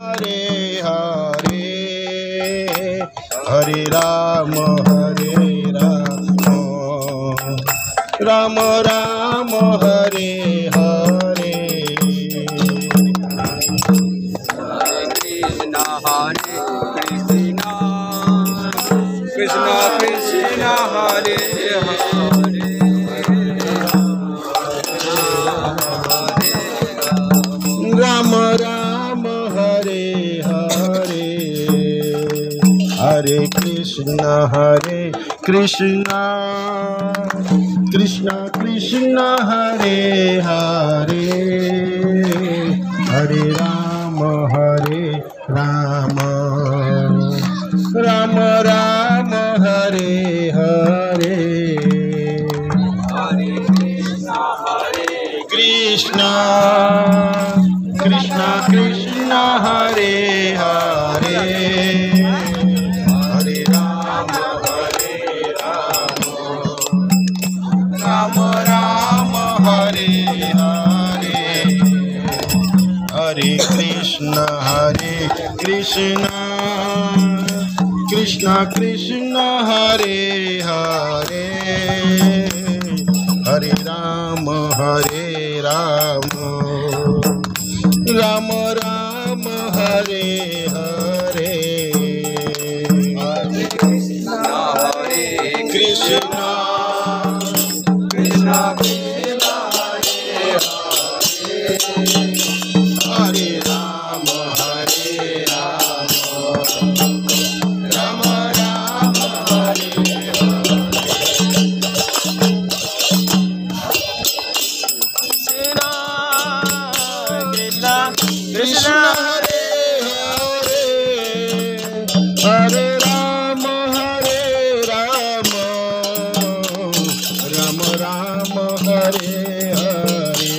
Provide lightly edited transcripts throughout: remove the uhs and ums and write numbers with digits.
हरे हरे हरे राम राम राम हरे हरे। कृष्ण कृष्ण कृष्ण हरे हरे राम राम हरे हरे हरे कृष्ण कृष्ण कृष्ण हरे हरे हरे राम राम राम हरे हरे। कृष्ण कृष्ण कृष्ण हरे हरे हरे राम राम राम हरे हरे हरे कृष्ण कृष्ण कृष्ण हरे हरे हरे राम राम राम हरे हरे। हरे कृष्ण कृष्ण कृष्ण हरे हरे राम राम राम हरे कृष्ण हरे हरे हरे राम राम राम हरे हरे।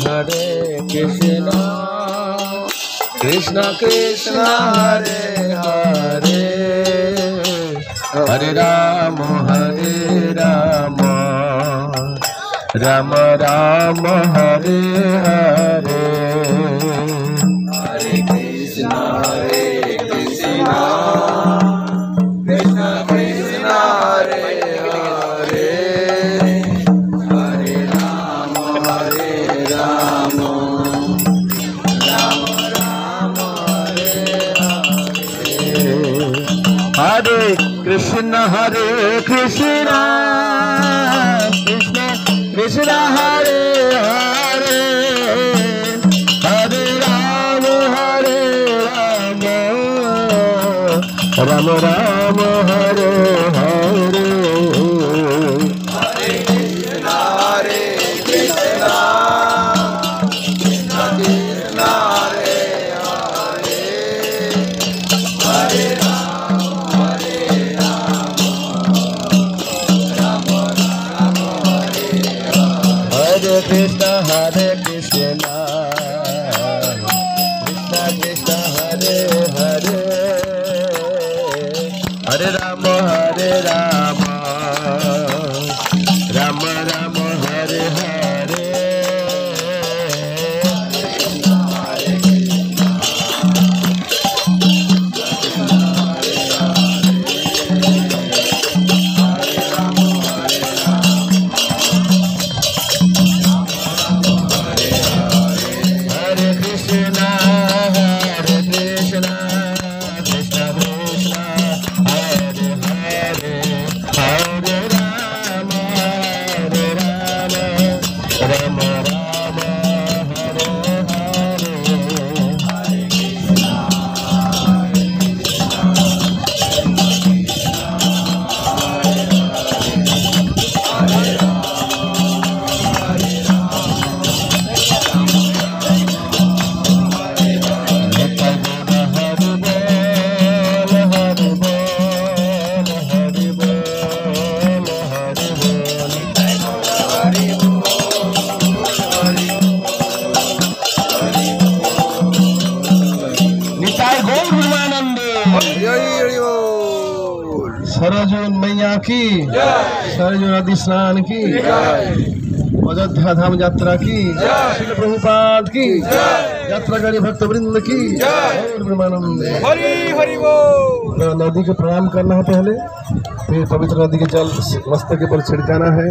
हरे कृष्ण कृष्ण कृष्ण हरे हरे हरे राम राम राम हरे हरे। हरे कृष्ण कृष्ण कृष्ण हरे हरे हरे राम राम राम हरे हरे। हरे कृष्ण कृष्ण कृष्ण हरे हरे हरे राम राम राम हरे हरे। हरे कृष्ण कृष्ण कृष्ण हरे हरे हरे राम राम राम हरे हरे। हरे कृष्ण कृष्ण कृष्ण हरे हरे हरे राम राम राम हरे हरे। सरजू मैया की, सरजू नदी स्नान की, अयोध्या धाम यात्रा की, श्री प्रभुपाद की, यात्रा करी भक्त वृंद की, और ब्रह्मानंद। हरि हरि बोल। नदी को प्रणाम करना है पहले, फिर पवित्र नदी के जल मस्तक के पर छिड़काना है।